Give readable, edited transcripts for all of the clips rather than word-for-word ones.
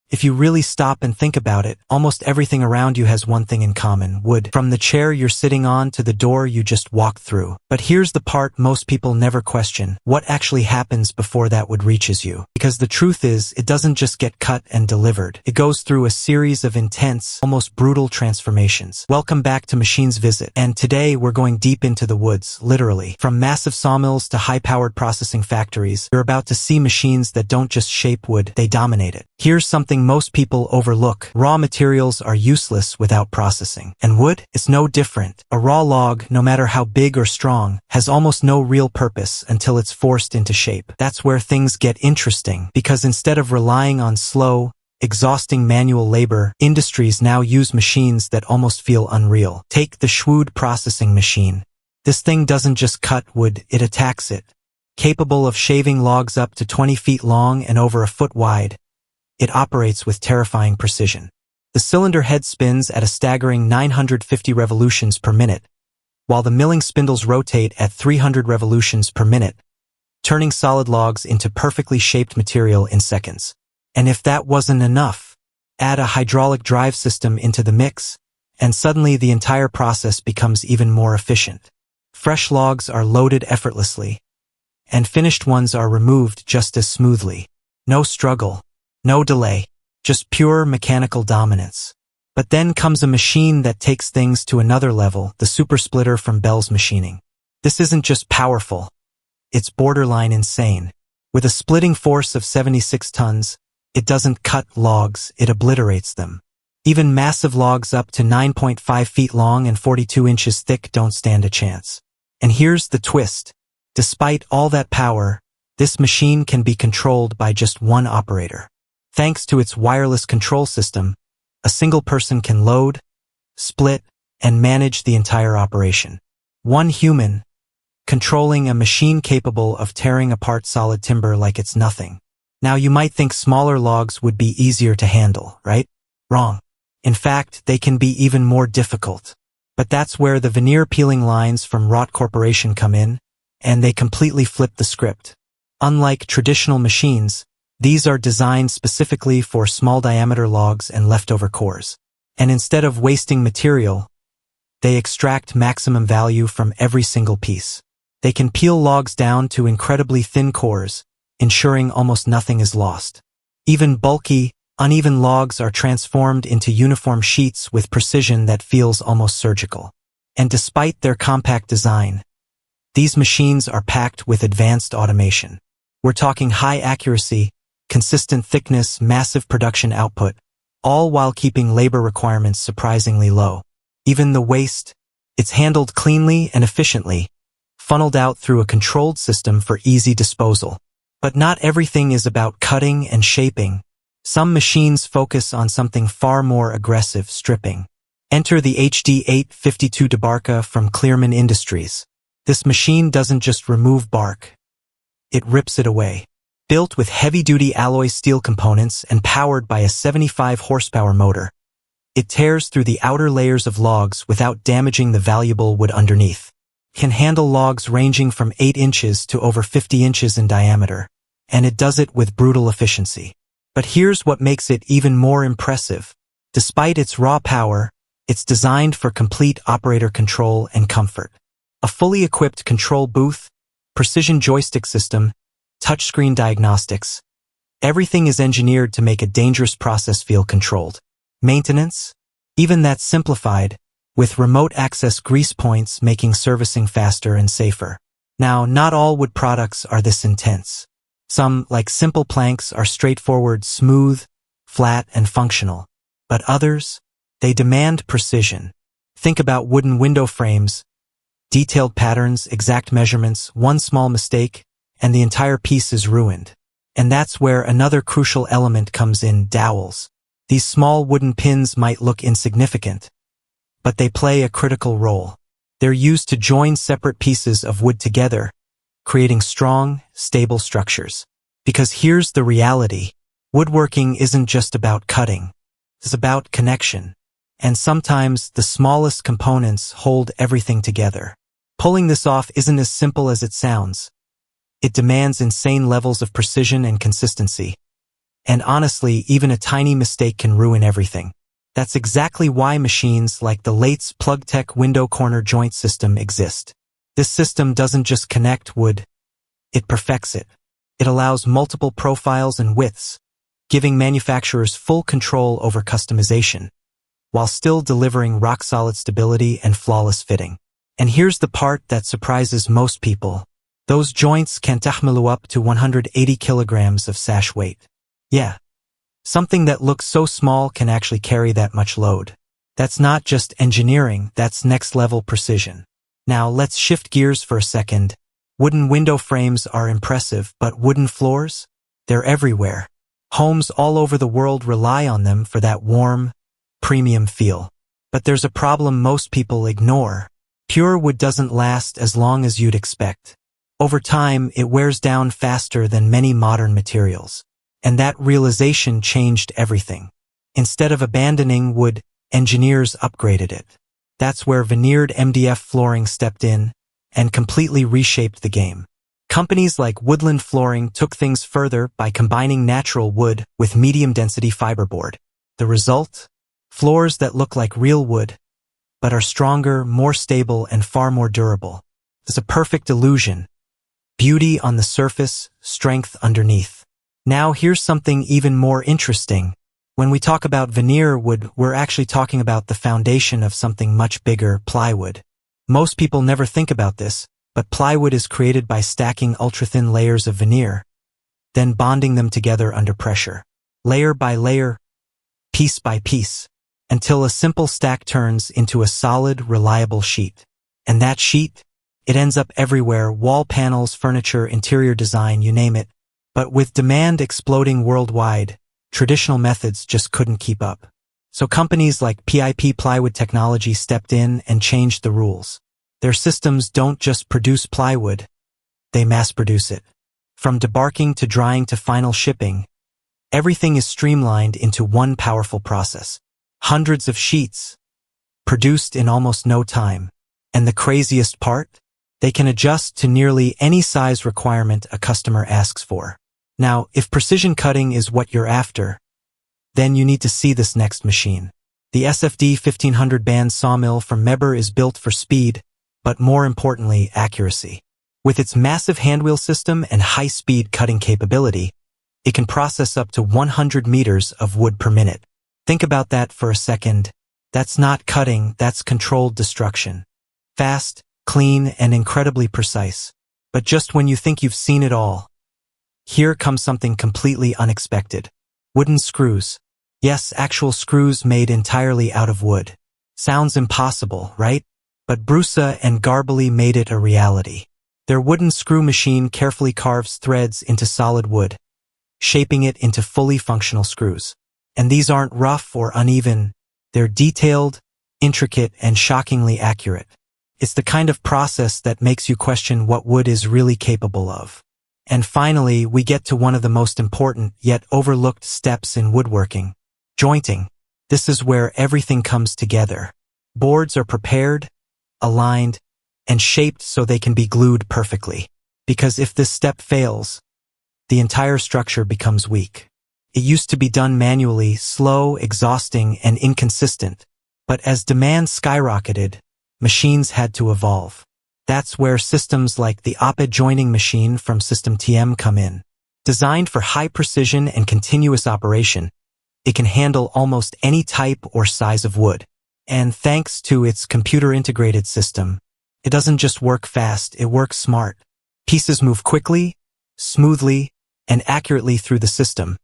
If you really stop and think about it, almost everything around you has one thing in common: wood. From the chair you're sitting on to the door you just walked through. But here's the part most people never question: what actually happens before that wood reaches you? Because the truth is, it doesn't just get cut and delivered. It goes through a series of intense, almost brutal transformations. Welcome back to Machines Visit, and today we're going deep into the woods, literally. From massive sawmills to high-powered processing factories, you're about to see machines that don't just shape wood, they dominate it. Here's something most people overlook: raw materials are useless without processing. And wood? It's no different. A raw log, no matter how big or strong, has almost no real purpose until it's forced into shape. That's where things get interesting, because instead of relying on slow, exhausting manual labor, industries now use machines that almost feel unreal. Take the Shwood processing machine. This thing doesn't just cut wood, it attacks it. Capable of shaving logs up to 20 feet long and over a foot wide, it operates with terrifying precision. The cylinder head spins at a staggering 950 revolutions per minute, while the milling spindles rotate at 300 revolutions per minute, turning solid logs into perfectly shaped material in seconds. And if that wasn't enough, add a hydraulic drive system into the mix, and suddenly the entire process becomes even more efficient. Fresh logs are loaded effortlessly, and finished ones are removed just as smoothly. No struggle. No delay, just pure mechanical dominance. But then comes a machine that takes things to another level: the super splitter from Bell's Machining. This isn't just powerful, it's borderline insane. With a splitting force of 76 tons, it doesn't cut logs, it obliterates them. Even massive logs up to 9.5 feet long and 42 inches thick don't stand a chance. And here's the twist: despite all that power, this machine can be controlled by just one operator. Thanks to its wireless control system, a single person can load, split, and manage the entire operation. One human, controlling a machine capable of tearing apart solid timber like it's nothing. Now you might think smaller logs would be easier to handle, right? Wrong. In fact, they can be even more difficult. But that's where the veneer peeling lines from Raute Corporation come in, and they completely flip the script. Unlike traditional machines, these are designed specifically for small diameter logs and leftover cores. And instead of wasting material, they extract maximum value from every single piece. They can peel logs down to incredibly thin cores, ensuring almost nothing is lost. Even bulky, uneven logs are transformed into uniform sheets with precision that feels almost surgical. And despite their compact design, these machines are packed with advanced automation. We're talking high accuracy, consistent thickness, massive production output, all while keeping labor requirements surprisingly low. Even the waste, it's handled cleanly and efficiently, funneled out through a controlled system for easy disposal. But not everything is about cutting and shaping. Some machines focus on something far more aggressive: stripping. Enter the HD 852 debarker from Clearman Industries. This machine doesn't just remove bark, it rips it away. Built with heavy-duty alloy steel components and powered by a 75 horsepower motor, it tears through the outer layers of logs without damaging the valuable wood underneath. It can handle logs ranging from 8 inches to over 50 inches in diameter, and it does it with brutal efficiency. But here's what makes it even more impressive. Despite its raw power, it's designed for complete operator control and comfort. A fully equipped control booth, precision joystick system, touchscreen diagnostics. Everything is engineered to make a dangerous process feel controlled. Maintenance? Even that's simplified, with remote access grease points making servicing faster and safer. Now, not all wood products are this intense. Some, like simple planks, are straightforward, smooth, flat, and functional. But others? They demand precision. Think about wooden window frames. Detailed patterns, exact measurements, one small mistake, and the entire piece is ruined. And that's where another crucial element comes in: dowels. These small wooden pins might look insignificant, but they play a critical role. They're used to join separate pieces of wood together, creating strong, stable structures. Because here's the reality: woodworking isn't just about cutting. It's about connection. And sometimes the smallest components hold everything together. Pulling this off isn't as simple as it sounds. It demands insane levels of precision and consistency. And honestly, even a tiny mistake can ruin everything. That's exactly why machines like the Late's PlugTech window corner joint system exist. This system doesn't just connect wood, it perfects it. It allows multiple profiles and widths, giving manufacturers full control over customization, while still delivering rock-solid stability and flawless fitting. And here's the part that surprises most people. Those joints can tahmilu up to 180 kilograms of sash weight. Yeah. Something that looks so small can actually carry that much load. That's not just engineering, that's next-level precision. Now let's shift gears for a second. Wooden window frames are impressive, but wooden floors? They're everywhere. Homes all over the world rely on them for that warm, premium feel. But there's a problem most people ignore. Pure wood doesn't last as long as you'd expect. Over time, it wears down faster than many modern materials. And that realization changed everything. Instead of abandoning wood, engineers upgraded it. That's where veneered MDF flooring stepped in and completely reshaped the game. Companies like Woodland Flooring took things further by combining natural wood with medium-density fiberboard. The result? Floors that look like real wood, but are stronger, more stable, and far more durable. It's a perfect illusion. Beauty on the surface, strength underneath. Now here's something even more interesting. When we talk about veneer wood, we're actually talking about the foundation of something much bigger, plywood. Most people never think about this, but plywood is created by stacking ultra-thin layers of veneer, then bonding them together under pressure, layer by layer, piece by piece, until a simple stack turns into a solid, reliable sheet. And that sheet? It ends up everywhere, wall panels, furniture, interior design, you name it. But with demand exploding worldwide, traditional methods just couldn't keep up. So companies like PIP Plywood Technology stepped in and changed the rules. Their systems don't just produce plywood, they mass-produce it. From debarking to drying to final shipping, everything is streamlined into one powerful process. Hundreds of sheets, produced in almost no time. And the craziest part? They can adjust to nearly any size requirement a customer asks for. Now, if precision cutting is what you're after, then you need to see this next machine. The SFD 1500 band sawmill from Meber is built for speed, but more importantly, accuracy. With its massive handwheel system and high-speed cutting capability, it can process up to 100 meters of wood per minute. Think about that for a second. That's not cutting, that's controlled destruction. Fast, clean, and incredibly precise. But just when you think you've seen it all, here comes something completely unexpected. Wooden screws. Yes, actual screws made entirely out of wood. Sounds impossible, right? But Brusa and Garbely made it a reality. Their wooden screw machine carefully carves threads into solid wood, shaping it into fully functional screws. And these aren't rough or uneven. They're detailed, intricate, and shockingly accurate. It's the kind of process that makes you question what wood is really capable of. And finally, we get to one of the most important yet overlooked steps in woodworking. Jointing. This is where everything comes together. Boards are prepared, aligned, and shaped so they can be glued perfectly. Because if this step fails, the entire structure becomes weak. It used to be done manually, slow, exhausting, and inconsistent. But as demand skyrocketed, machines had to evolve. That's where systems like the OPED joining machine from System TM come in. Designed for high precision and continuous operation, it can handle almost any type or size of wood. And thanks to its computer-integrated system, it doesn't just work fast, it works smart. Pieces move quickly, smoothly, and accurately through the system,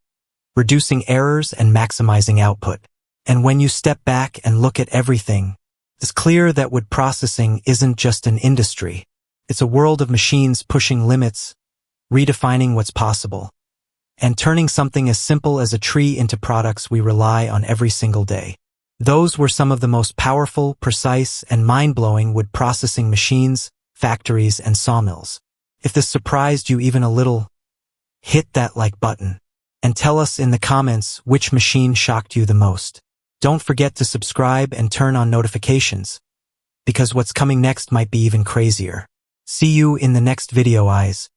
reducing errors and maximizing output. And when you step back and look at everything, it's clear that wood processing isn't just an industry. It's a world of machines pushing limits, redefining what's possible, and turning something as simple as a tree into products we rely on every single day. Those were some of the most powerful, precise, and mind-blowing wood processing machines, factories, and sawmills. If this surprised you even a little, hit that like button, and tell us in the comments which machine shocked you the most. Don't forget to subscribe and turn on notifications, because what's coming next might be even crazier. See you in the next video, eyes.